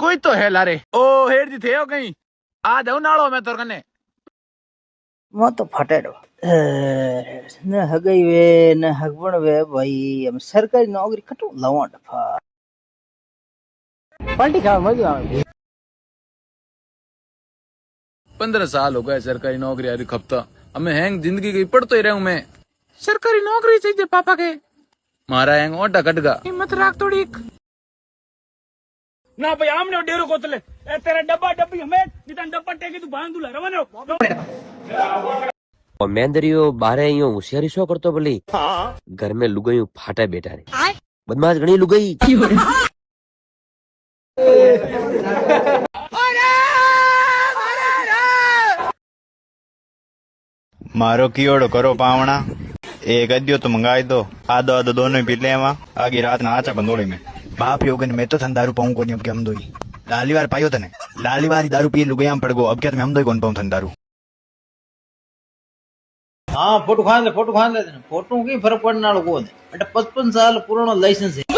कोई तो है लारे ओ हेड दी थे हो कहीं आ जाओ नालो मैं तोर कने वो तो फटेडो न हगई वे न हगवण वे भाई हम सरकारी नौकरी कटो लवा डफा पलटी खाओ मजा आवे 15 साल हो गए सरकारी नौकरी यार खपता हमें हैंग जिंदगी की पढ़तो ही रहूं मैं सरकारी नौकरी चाहिए पापा के मारा हैंग ओटा कटगा हिम्मत राख थोड़ी ना भाई आमने डेरो कोतले ए तेरा डब्बा डब्बी हमें जितना डब्बा टेके तू भांग दूला रवानो और मेंदरियो बारे यूं होशियारी शो करतो भली घर में लुगाईयो फाटा बैठा रे बदमाश घणी लुगाई मारो कीड़ो करो पावना एक अद्यो तो मंगाई दो आधो आधो दोनों ही पी ले आगे रात ना आचा बंदोड़ी में बाप योगन मैं तो थन दारू पाऊं को नहीं अब के हम दो ही लाली बार पायो तने लाली बार दारू पी लुगाई पड़ गो अब क्या हम दो ही कौन पाऊं थन दारू हाँ फोटो खान ले फोटो की फर्क पड़ने वालों को 55 साल पुराना लाइसेंस है